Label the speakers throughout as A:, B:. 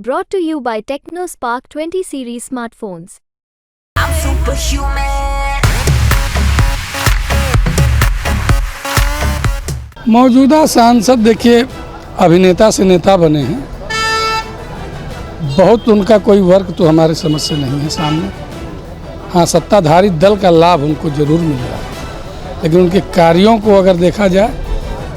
A: Brought to you by TechnoSpark 20 series smartphones.
B: I'm superhuman.
C: मौजूदा सांसद देखिए अभिनेता से नेता बने हैं। बहुत उनका कोई वर्क तो हमारे समझ से नहीं है सामने। हाँ, सत्ताधारी दल का लाभ उनको जरूर मिल रहा है, लेकिन उनके कार्यों को अगर देखा जाए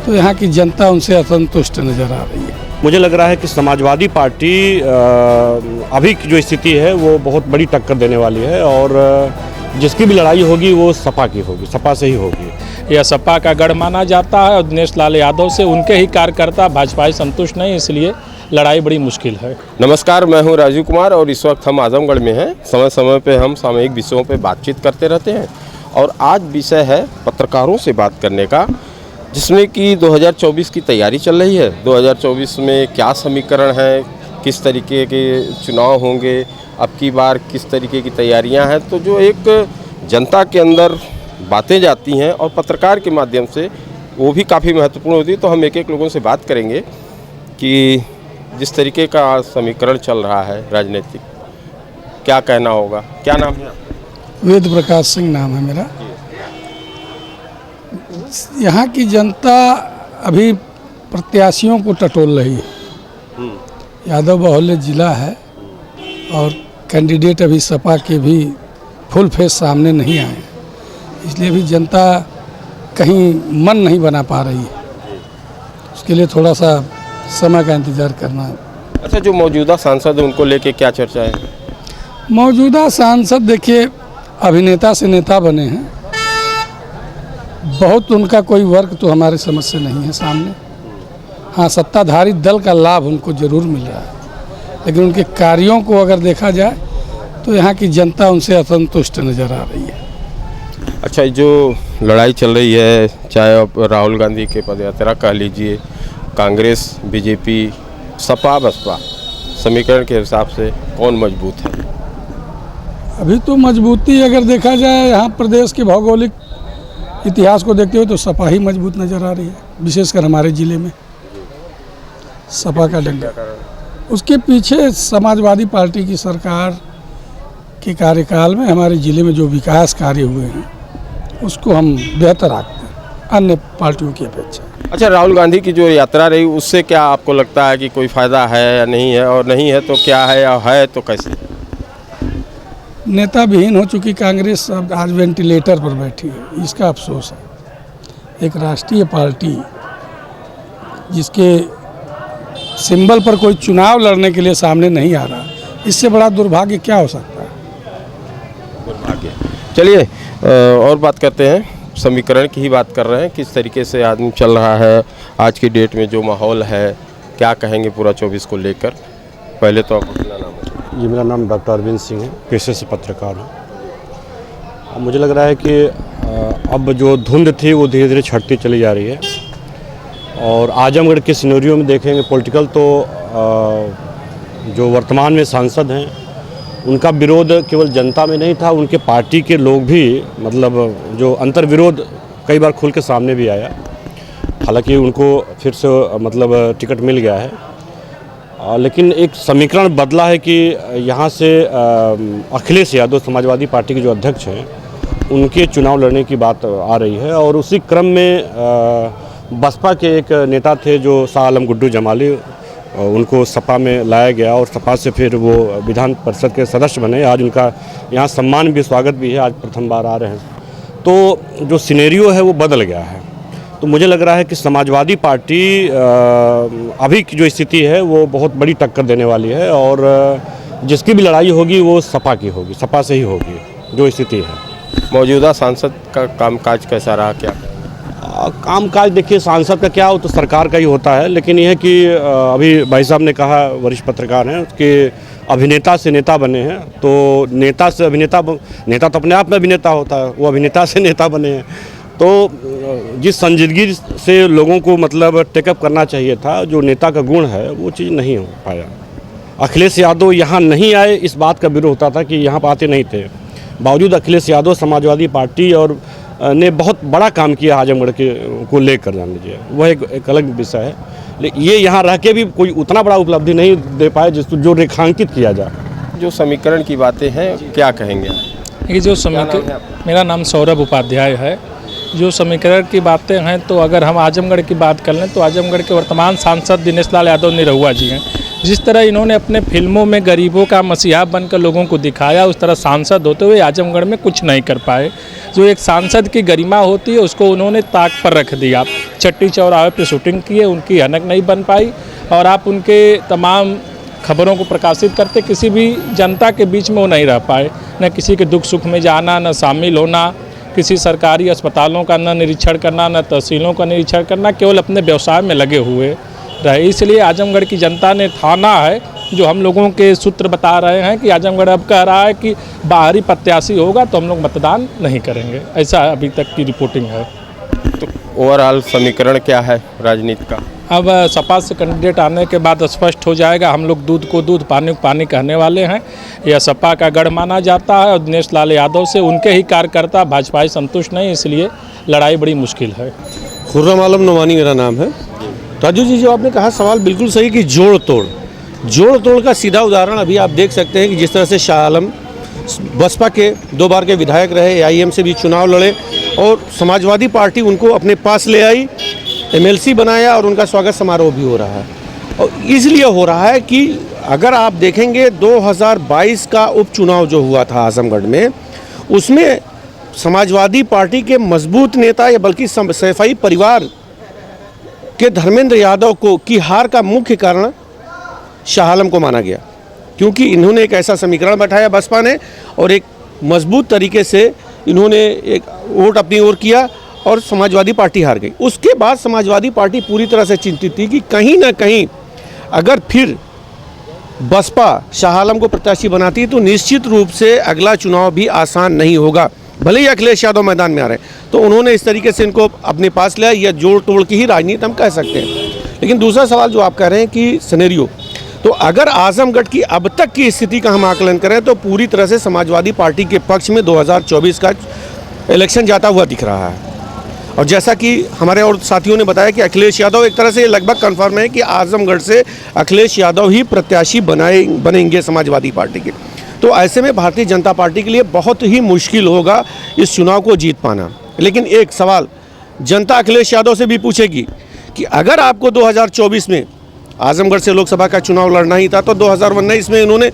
C: तो यहाँ की जनता उनसे असंतुष्ट नज़र आ रही है।
D: मुझे लग रहा है कि समाजवादी पार्टी अभी की जो स्थिति है वो बहुत बड़ी टक्कर देने वाली है और जिसकी भी लड़ाई होगी वो सपा की होगी, सपा से ही होगी।
E: यह सपा का गढ़ माना जाता है और दिनेश लाल यादव से उनके ही कार्यकर्ता भाजपा संतुष्ट नहीं, इसलिए लड़ाई बड़ी मुश्किल है।
F: नमस्कार, मैं हूं राजीव कुमार और इस वक्त हम आजमगढ़ में हैं। समय समय पे हम सामयिक विषयों पे बातचीत करते रहते हैं और आज विषय है पत्रकारों से बात करने का, जिसमें कि 2024 की तैयारी चल रही है। 2024 में क्या समीकरण है, किस तरीके के चुनाव होंगे, अब की बार किस तरीके की तैयारियां हैं, तो जो एक जनता के अंदर बातें जाती हैं और पत्रकार के माध्यम से वो भी काफ़ी महत्वपूर्ण होती है। तो हम एक एक लोगों से बात करेंगे कि जिस तरीके का समीकरण चल रहा है राजनीतिक, क्या कहना होगा। क्या नाम है?
C: वेद प्रकाश सिंह नाम है मेरा। यहाँ की जनता अभी प्रत्याशियों को टटोल रही है। यादव बहुल्य जिला है और कैंडिडेट अभी सपा के भी फुल फेस सामने नहीं आए, इसलिए भी जनता कहीं मन नहीं बना पा रही है। उसके लिए थोड़ा सा समय का इंतज़ार करना है।
F: अच्छा, जो मौजूदा सांसद हैं उनको लेके क्या चर्चा है?
C: मौजूदा सांसद देखिए अभिनेता से नेता बने हैं। बहुत उनका कोई वर्क तो हमारे समझ से नहीं है सामने। हाँ, सत्ताधारी दल का लाभ उनको ज़रूर मिल रहा है, लेकिन उनके कार्यों को अगर देखा जाए तो यहाँ की जनता उनसे असंतुष्ट नज़र आ रही है।
F: अच्छा, जो लड़ाई चल रही है, चाहे आप राहुल गांधी के पदयात्रा कह लीजिए, कांग्रेस, बीजेपी, सपा, बसपा, समीकरण के हिसाब से कौन मजबूत है?
C: अभी तो मजबूती अगर देखा जाए यहाँ प्रदेश के भौगोलिक इतिहास को देखते हुए तो सपा ही मजबूत नज़र आ रही है, विशेषकर हमारे ज़िले में सपा का डंडा। उसके पीछे समाजवादी पार्टी की सरकार के कार्यकाल में हमारे ज़िले में जो विकास कार्य हुए हैं उसको हम बेहतर आंकते हैं अन्य पार्टियों की अपेक्षा।
F: अच्छा, राहुल गांधी की जो यात्रा रही उससे क्या आपको लगता है कि कोई फ़ायदा है या नहीं है, और नहीं है तो क्या है, या है तो कैसे?
C: नेता विहीन हो चुकी कांग्रेस अब आज वेंटिलेटर पर बैठी है, इसका अफसोस है। एक राष्ट्रीय पार्टी जिसके सिंबल पर कोई चुनाव लड़ने के लिए सामने नहीं आ रहा, इससे बड़ा दुर्भाग्य क्या हो सकता है?
F: दुर्भाग्य। चलिए और बात करते हैं, समीकरण की ही बात कर रहे हैं, किस तरीके से आदमी चल रहा है आज की डेट में, जो माहौल है, क्या कहेंगे पूरा 24 को लेकर। पहले तो आप अपना नाम बताइए।
D: जी, मेरा नाम डॉक्टर अरविंद सिंह है, पेशे से पत्रकार हूँ। मुझे लग रहा है कि अब जो धुंध थी वो धीरे धीरे छटती चली जा रही है और आजमगढ़ के सिनेरियो में देखेंगे पॉलिटिकल तो जो वर्तमान में सांसद हैं उनका विरोध केवल जनता में नहीं था, उनके पार्टी के लोग भी, मतलब जो अंतर विरोध कई बार खुल के सामने भी आया। हालांकि उनको फिर से मतलब टिकट मिल गया है, लेकिन एक समीकरण बदला है कि यहाँ से अखिलेश यादव समाजवादी पार्टी के जो अध्यक्ष हैं उनके चुनाव लड़ने की बात आ रही है और उसी क्रम में बसपा के एक नेता थे जो शाह आलम गुड्डू जमाली, उनको सपा में लाया गया और सपा से फिर वो विधान परिषद के सदस्य बने। आज उनका यहाँ सम्मान भी, स्वागत भी है, आज प्रथम बार आ रहे हैं। तो जो सिनेरियो है वो बदल गया है। तो मुझे लग रहा है कि समाजवादी पार्टी अभी की जो स्थिति है वो बहुत बड़ी टक्कर देने वाली है और जिसकी भी लड़ाई होगी वो सपा की होगी, सपा से ही होगी जो स्थिति है।
F: मौजूदा सांसद का कामकाज कैसा रहा? क्या
D: कामकाज देखिए, सांसद का क्या हो तो सरकार का ही होता है, लेकिन यह है कि अभी भाई साहब ने कहा, वरिष्ठ पत्रकार हैं, कि अभिनेता से नेता बने हैं। तो नेता से अभिनेता, नेता तो अपने आप में अभिनेता होता है, वो अभिनेता से नेता बने हैं। तो जिस संजीदगी से लोगों को मतलब टेकअप करना चाहिए था, जो नेता का गुण है, वो चीज़ नहीं हो पाया। अखिलेश यादव यहाँ नहीं आए, इस बात का विरोध होता था कि यहाँ पर आते नहीं थे। बावजूद अखिलेश यादव समाजवादी पार्टी और ने बहुत बड़ा काम किया आजमगढ़ के को लेकर, जान लीजिए, वह एक अलग विषय है। ये यहाँ रह के भी कोई उतना बड़ा उपलब्धि नहीं दे पाए जो रेखांकित किया जाए।
F: जो समीकरण की बातें हैं क्या कहेंगे?
E: ये जो समीकरण, मेरा नाम सौरभ उपाध्याय है। जो समीकरण की बातें हैं, तो अगर हम आजमगढ़ की बात कर लें तो आजमगढ़ के वर्तमान सांसद दिनेश लाल यादव निरहुआ जी हैं। जिस तरह इन्होंने अपने फिल्मों में गरीबों का मसीहा बनकर लोगों को दिखाया, उस तरह सांसद होते हुए आजमगढ़ में कुछ नहीं कर पाए। जो एक सांसद की गरिमा होती है उसको उन्होंने ताक पर रख दिया। चट्टी चौराहे पे शूटिंग की है, उनकी हनक नहीं बन पाई और आप उनके तमाम खबरों को प्रकाशित करते किसी भी जनता के बीच में वो नहीं रह पाए। न किसी के दुख सुख में जाना, न शामिल होना, किसी सरकारी अस्पतालों का न निरीक्षण करना, न तहसीलों का निरीक्षण करना, केवल अपने व्यवसाय में लगे हुए रहे। इसलिए आजमगढ़ की जनता ने ठाना है, जो हम लोगों के सूत्र बता रहे हैं कि आजमगढ़ अब कह रहा है कि बाहरी प्रत्याशी होगा तो हम लोग मतदान नहीं करेंगे। ऐसा अभी तक की रिपोर्टिंग है।
F: तो ओवरऑल समीकरण क्या है राजनीति का?
E: अब सपा से कैंडिडेट आने के बाद स्पष्ट हो जाएगा। हम लोग दूध को दूध, पानी को पानी कहने वाले हैं। यह सपा का गढ़ माना जाता है और दिनेश लाल यादव से उनके ही कार्यकर्ता भाजपा संतुष्ट नहीं, इसलिए लड़ाई बड़ी मुश्किल है।
G: खुर्रम आलम नवानी मेरा नाम है। राजू जी, जो आपने कहा सवाल बिल्कुल सही कि जोड़ तोड़ का सीधा उदाहरण अभी आप देख सकते हैं कि जिस तरह से शाह आलम बसपा के 2 बार के विधायक रहे, AIM से भी चुनाव लड़े और समाजवादी पार्टी उनको अपने पास ले आई, MLC बनाया और उनका स्वागत समारोह भी हो रहा है। और इसलिए हो रहा है कि अगर आप देखेंगे 2022 का उपचुनाव जो हुआ था आजमगढ़ में, उसमें समाजवादी पार्टी के मजबूत नेता या बल्कि सैफई परिवार के धर्मेंद्र यादव को की हार का मुख्य कारण शाह आलम को माना गया, क्योंकि इन्होंने एक ऐसा समीकरण बैठाया बसपा ने और एक मजबूत तरीके से इन्होंने एक वोट अपनी ओर किया और समाजवादी पार्टी हार गई। उसके बाद समाजवादी पार्टी पूरी तरह से चिंतित थी कि कहीं ना कहीं अगर फिर बसपा शाह आलम को प्रत्याशी बनाती तो निश्चित रूप से अगला चुनाव भी आसान नहीं होगा, भले ही अखिलेश यादव मैदान में आ रहे हैं। तो उन्होंने इस तरीके से इनको अपने पास लिया, या जोड़ तोड़ की ही राजनीति हम कह सकते हैं। लेकिन दूसरा सवाल जो आप कह रहे हैं कि सिनेरियो, तो अगर आजमगढ़ की अब तक की स्थिति का हम आकलन करें तो पूरी तरह से समाजवादी पार्टी के पक्ष में 2024 का इलेक्शन जाता हुआ दिख रहा है। और जैसा कि हमारे और साथियों ने बताया कि अखिलेश यादव, एक तरह से लगभग कन्फर्म है कि आजमगढ़ से अखिलेश यादव ही प्रत्याशी बनेंगे समाजवादी पार्टी के। तो ऐसे में भारतीय जनता पार्टी के लिए बहुत ही मुश्किल होगा इस चुनाव को जीत पाना। लेकिन एक सवाल जनता अखिलेश यादव से भी पूछेगी कि अगर आपको 2024 में आजमगढ़ से लोकसभा का चुनाव लड़ना ही था तो 2019 में इन्होंने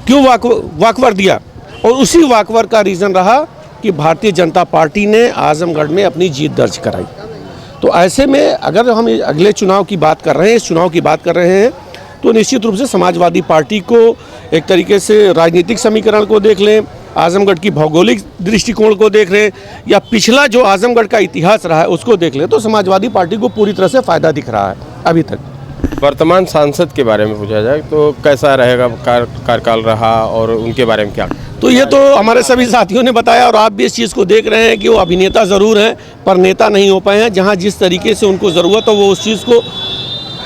G: क्यों वाकवर दिया? और उसी वाकवर का रीज़न रहा कि भारतीय जनता पार्टी ने आजमगढ़ में अपनी जीत दर्ज कराई। तो ऐसे में अगर हम अगले चुनाव की बात कर रहे हैं, इस चुनाव की बात कर रहे हैं, तो निश्चित रूप से समाजवादी पार्टी को एक तरीके से राजनीतिक समीकरण को देख लें, आजमगढ़ की भौगोलिक दृष्टिकोण को देख लें, या पिछला जो आजमगढ़ का इतिहास रहा है उसको देख लें, तो समाजवादी पार्टी को पूरी तरह से फ़ायदा दिख रहा है अभी तक।
F: वर्तमान सांसद के बारे में पूछा जाए तो कैसा रहेगा कार्यकाल रहा और उनके बारे में क्या?
G: तो ये तो हमारे सभी साथियों ने बताया और आप भी इस चीज़ को देख रहे हैं कि वो अभिनेता ज़रूर हैं पर नेता नहीं हो पाए हैं। जहाँ जिस तरीके से उनको ज़रूरत हो वो उस चीज़ को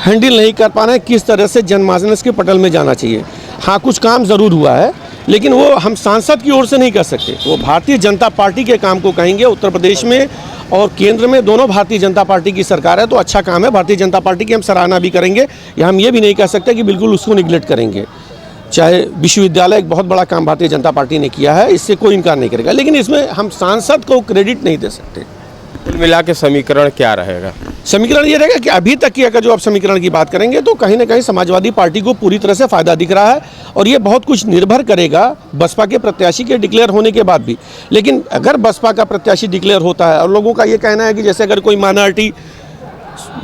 G: हैंडल नहीं कर पा रहे हैं, किस तरह से जनमानस के पटल में जाना चाहिए। हाँ, कुछ काम ज़रूर हुआ है लेकिन वो हम सांसद की ओर से नहीं कर सकते, वो भारतीय जनता पार्टी के काम को कहेंगे। उत्तर प्रदेश में और केंद्र में दोनों भारतीय जनता पार्टी की सरकार है, तो अच्छा काम है भारतीय जनता पार्टी की, हम सराहना भी करेंगे। या हम ये भी नहीं कह सकते कि बिल्कुल उसको निगलेक्ट करेंगे। चाहे विश्वविद्यालय, एक बहुत बड़ा काम भारतीय जनता पार्टी ने किया है, इससे कोई इनकार नहीं करेगा, लेकिन इसमें हम सांसद को क्रेडिट नहीं दे सकते।
F: कुल मिला के समीकरण क्या रहेगा?
G: समीकरण ये रहेगा कि अभी तक की अगर जो आप समीकरण की बात करेंगे तो कहीं ना कहीं समाजवादी पार्टी को पूरी तरह से फ़ायदा दिख रहा है और ये बहुत कुछ निर्भर करेगा बसपा के प्रत्याशी के डिक्लेयर होने के बाद भी। लेकिन अगर बसपा का प्रत्याशी डिक्लेयर होता है और लोगों का ये कहना है कि जैसे अगर कोई माइनॉरिटी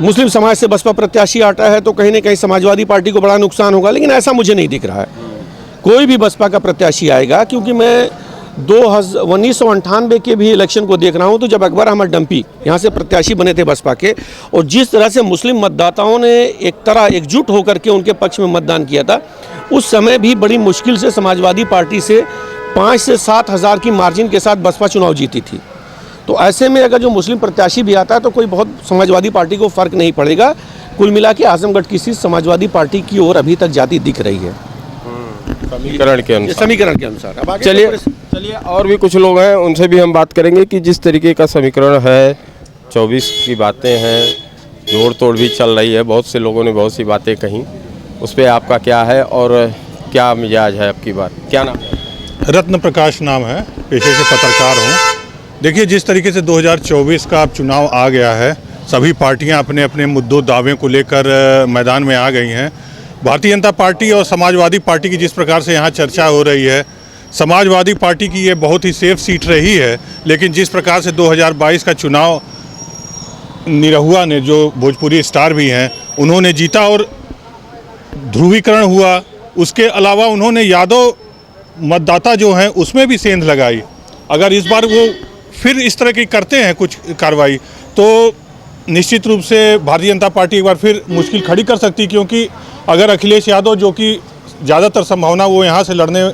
G: मुस्लिम समाज से बसपा प्रत्याशी आता है तो कहीं ना कहीं समाजवादी पार्टी को बड़ा नुकसान होगा, लेकिन ऐसा मुझे नहीं दिख रहा है। कोई भी बसपा का प्रत्याशी आएगा, क्योंकि मैं 1998 के भी इलेक्शन को देख रहा हूं, तो जब अकबर अहमद डंपी यहाँ से प्रत्याशी बने थे बसपा के, और जिस तरह से मुस्लिम मतदाताओं ने एक तरह एकजुट होकर के उनके पक्ष में मतदान किया था, उस समय भी बड़ी मुश्किल से समाजवादी पार्टी से 5 से 7 हज़ार की मार्जिन के साथ बसपा चुनाव जीती थी। तो ऐसे में अगर जो मुस्लिम प्रत्याशी भी आता है तो कोई बहुत समाजवादी पार्टी को फ़र्क नहीं पड़ेगा। कुल मिला के आजमगढ़ की सीट समाजवादी पार्टी की ओर अभी तक जाती दिख रही है
F: समीकरण के अनुसार।
G: अब आगे
F: चलिए और भी कुछ लोग हैं, उनसे भी हम बात करेंगे कि जिस तरीके का समीकरण है, 24 की बातें हैं, जोड़ तोड़ भी चल रही है, बहुत से लोगों ने बहुत सी बातें कही, उस पर आपका क्या है और क्या मिजाज है आपकी बात? क्या नाम है?
H: रत्न प्रकाश नाम है, पेशे से पत्रकार हूँ। देखिए, जिस तरीके से 2024 का अब चुनाव आ गया है, सभी पार्टियां अपने अपने मुद्दों दावे को लेकर मैदान में आ गई हैं। भारतीय जनता पार्टी और समाजवादी पार्टी की जिस प्रकार से यहाँ चर्चा हो रही है, समाजवादी पार्टी की ये बहुत ही सेफ सीट रही है, लेकिन जिस प्रकार से 2022 का चुनाव निरहुआ ने, जो भोजपुरी स्टार भी हैं, उन्होंने जीता और ध्रुवीकरण हुआ। उसके अलावा उन्होंने यादव मतदाता जो हैं उसमें भी सेंध लगाई। अगर इस बार वो फिर इस तरह की करते हैं कुछ कार्रवाई, तो निश्चित रूप से भारतीय जनता पार्टी एक बार फिर मुश्किल खड़ी कर सकती, क्योंकि अगर अखिलेश यादव, जो कि ज़्यादातर संभावना वो यहाँ से लड़ने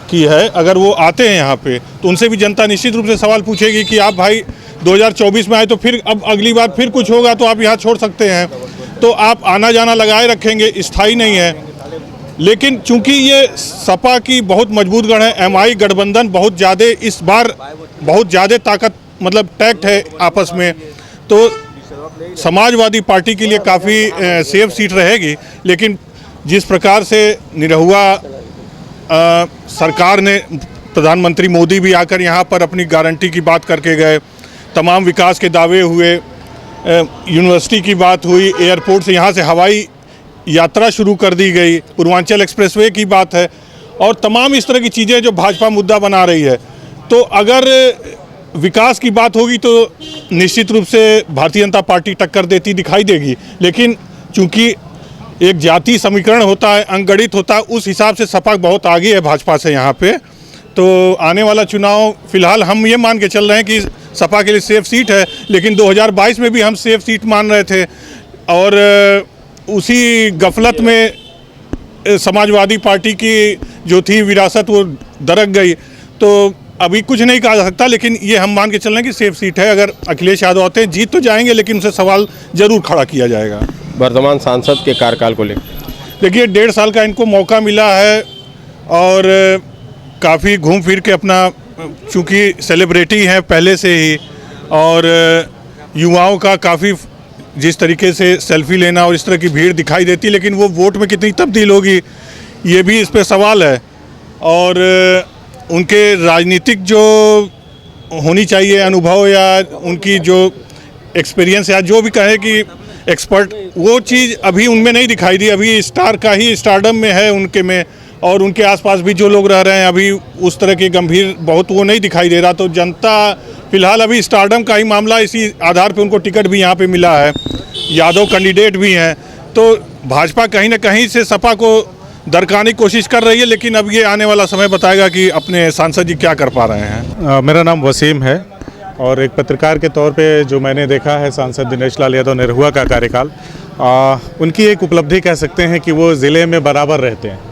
H: की है, अगर वो आते हैं यहाँ पे, तो उनसे भी जनता निश्चित रूप से सवाल पूछेगी कि आप भाई 2024 में आए तो फिर अब अगली बार फिर कुछ होगा तो आप यहाँ छोड़ सकते हैं, तो आप आना जाना लगाए रखेंगे, स्थायी नहीं है। लेकिन चूंकि ये सपा की बहुत मजबूत गढ़ है, एमआई गठबंधन बहुत ज़्यादा इस बार बहुत ज़्यादा ताकत मतलब टैक्ट है आपस में, तो समाजवादी पार्टी के लिए काफ़ी सेफ सीट रहेगी। लेकिन जिस प्रकार से निरहुआ सरकार ने, प्रधानमंत्री मोदी भी आकर यहाँ पर अपनी गारंटी की बात करके गए, तमाम विकास के दावे हुए, यूनिवर्सिटी की बात हुई, एयरपोर्ट से यहाँ से हवाई यात्रा शुरू कर दी गई, पूर्वांचल एक्सप्रेसवे की बात है, और तमाम इस तरह की चीज़ें जो भाजपा मुद्दा बना रही है। तो अगर विकास की बात होगी तो निश्चित रूप से भारतीय जनता पार्टी टक्कर देती दिखाई देगी। लेकिन चूंकि एक जाति समीकरण होता है, अंकगणित होता है, उस हिसाब से सपा बहुत आगे है भाजपा से यहाँ पे। तो आने वाला चुनाव फिलहाल हम ये मान के चल रहे हैं कि सपा के लिए सेफ सीट है, लेकिन 2022 में भी हम सेफ सीट मान रहे थे और उसी गफलत में समाजवादी पार्टी की जो थी विरासत वो दरक गई। तो अभी कुछ नहीं कहा जा सकता, लेकिन ये हम मान के चल रहे हैं कि सेफ सीट है। अगर अखिलेश यादव आते हैं, जीत तो जाएंगे, लेकिन उनसे सवाल जरूर खड़ा किया जाएगा।
F: वर्तमान सांसद के कार्यकाल को लेकर
H: देखिए, 1.5 साल का इनको मौका मिला है और काफ़ी घूम फिर के अपना, चूँकि सेलिब्रिटी हैं पहले से ही, और युवाओं का काफ़ी जिस तरीके से सेल्फी लेना और इस तरह की भीड़ दिखाई देती है, लेकिन वो वोट में कितनी तब्दील होगी ये भी इस पे सवाल है। और उनके राजनीतिक जो होनी चाहिए अनुभव या उनकी जो एक्सपीरियंस या जो भी कहे कि एक्सपर्ट, वो चीज़ अभी उनमें नहीं दिखाई दी। अभी स्टार का ही स्टारडम में है उनके में, और उनके आसपास भी जो लोग रह रहे हैं अभी उस तरह के गंभीर बहुत वो नहीं दिखाई दे रहा। तो जनता फिलहाल अभी स्टारडम का ही मामला, इसी आधार पे उनको टिकट भी यहाँ पे मिला है, यादव कैंडिडेट भी हैं। तो भाजपा कहीं ना कहीं से सपा को दरकाने की कोशिश कर रही है, लेकिन अब ये आने वाला समय बताएगा कि अपने सांसद जी क्या कर पा रहे हैं। मेरा नाम वसीम है और एक पत्रकार के तौर पे जो मैंने देखा है सांसद दिनेश लाल यादव निरहुआ का कार्यकाल, उनकी एक उपलब्धि कह सकते हैं कि वो ज़िले में बराबर रहते हैं।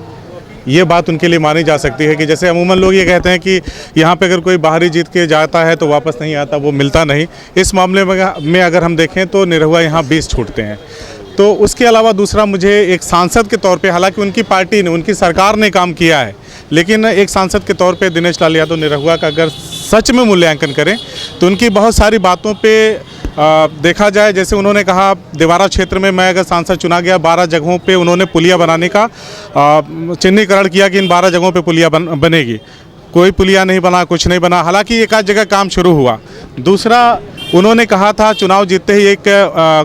H: ये बात उनके लिए मानी जा सकती है कि जैसे अमूमन लोग ये कहते हैं कि यहाँ पे अगर कोई बाहरी जीत के जाता है तो वापस नहीं आता, वो मिलता नहीं। इस मामले में अगर हम देखें तो निरहुआ यहाँ 20 छूटते हैं। तो उसके अलावा दूसरा, मुझे एक सांसद के तौर पे, हालांकि उनकी पार्टी ने, उनकी सरकार ने काम किया है, लेकिन एक सांसद के तौर पे दिनेश लाल यादव निरहुआ का अगर सच में मूल्यांकन करें तो उनकी बहुत सारी बातों पे देखा जाए, जैसे उन्होंने कहा दिवारा क्षेत्र में मैं अगर सांसद चुना गया, 12 जगहों पे उन्होंने पुलिया बनाने का चिन्हीकरण किया कि इन 12 जगहों पे पुलिया बनेगी। कोई पुलिया नहीं बना, कुछ नहीं बना। हालांकि एक आध जगह काम शुरू हुआ। दूसरा, उन्होंने कहा था चुनाव जीतते ही एक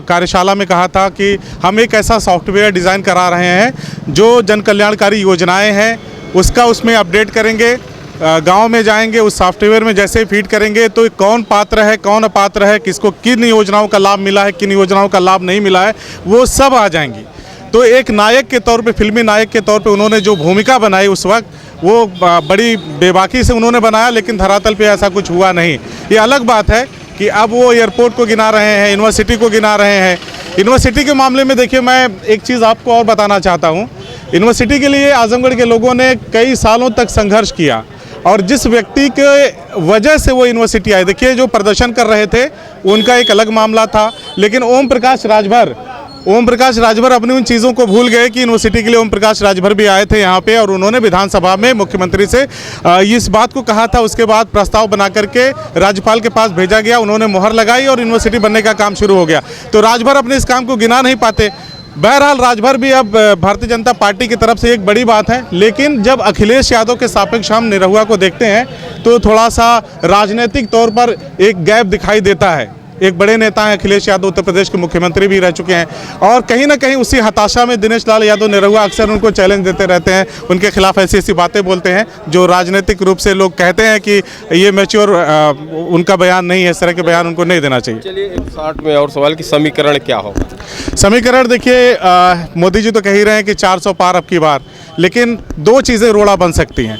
H: कार्यशाला में कहा था कि हम एक ऐसा सॉफ्टवेयर डिज़ाइन करा रहे हैं जो जन कल्याणकारी योजनाएं हैं उसका उसमें अपडेट करेंगे, गांव में जाएंगे, उस सॉफ्टवेयर में जैसे फीड करेंगे तो कौन पात्र है, कौन अपात्र है, किसको किन योजनाओं का लाभ मिला है, किन योजनाओं का लाभ नहीं मिला है, वो सब आ जाएंगी। तो एक नायक के तौर पे, फिल्मी नायक के तौर पे उन्होंने जो भूमिका बनाई उस वक्त, वो बड़ी बेबाकी से उन्होंने बनाया, लेकिन धरातल पे ऐसा कुछ हुआ नहीं। ये अलग बात है कि अब वो एयरपोर्ट को गिना रहे हैं, यूनिवर्सिटी को गिना रहे हैं। यूनिवर्सिटी के मामले में देखिए, मैं एक चीज़ आपको और बताना चाहता हूँ। यूनिवर्सिटी के लिए आजमगढ़ के लोगों ने कई सालों तक संघर्ष किया, और जिस व्यक्ति के वजह से वो यूनिवर्सिटी आई, देखिए जो प्रदर्शन कर रहे थे उनका एक अलग मामला था, लेकिन ओम प्रकाश राजभर
I: ओम प्रकाश राजभर अपनी उन चीज़ों को भूल गए कि यूनिवर्सिटी के लिए ओम प्रकाश राजभर भी आए थे यहाँ पे और उन्होंने विधानसभा में मुख्यमंत्री से इस बात को कहा था। उसके बाद प्रस्ताव बना करके राज्यपाल के पास भेजा गया, उन्होंने मुहर लगाई और यूनिवर्सिटी बनने का काम शुरू हो गया। तो राजभर अपने इस काम को गिना नहीं पाते। बहरहाल राजभर भी अब भारतीय जनता पार्टी की तरफ से एक बड़ी बात है, लेकिन जब अखिलेश यादव के सापेक्ष हम निरहुआ को देखते हैं तो थोड़ा सा राजनीतिक तौर पर एक गैप दिखाई देता है। एक बड़े नेता हैं अखिलेश यादव, उत्तर प्रदेश के मुख्यमंत्री भी रह चुके हैं और कहीं ना कहीं उसी हताशा में दिनेश लाल यादव निरहुआ अक्सर उनको चैलेंज देते रहते हैं, उनके खिलाफ ऐसी ऐसी बातें बोलते हैं जो राजनीतिक रूप से लोग कहते हैं कि ये मैच्योर उनका बयान नहीं है, इस तरह के बयान उनको नहीं देना चाहिए।
F: चलिए एक शॉर्ट में और सवाल कि समीकरण क्या होगा?
I: समीकरण देखिए, मोदी जी तो कह ही रहे हैं कि 400 पार अब की बार, लेकिन दो चीज़ें रोड़ा बन सकती हैं।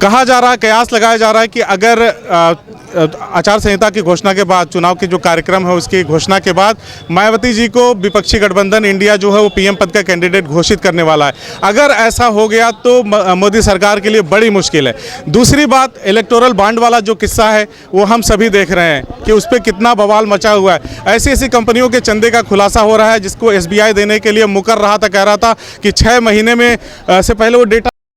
I: कहा जा रहा है, कयास लगाया जा रहा है कि अगर आचार संहिता की घोषणा के बाद, चुनाव के जो कार्यक्रम है उसकी घोषणा के बाद मायावती जी को विपक्षी गठबंधन इंडिया जो है वो पीएम पद का कैंडिडेट घोषित करने वाला है। अगर ऐसा हो गया तो मोदी सरकार के लिए बड़ी मुश्किल है। दूसरी बात, इलेक्टोरल बॉन्ड वाला जो किस्सा है वो हम सभी देख रहे हैं कि उस पर कितना बवाल मचा हुआ है। ऐसी ऐसी कंपनियों के चंदे का खुलासा हो रहा है जिसको SBI देने के लिए मुकर रहा था, कह रहा था कि 6 महीने में से पहले वो डेटा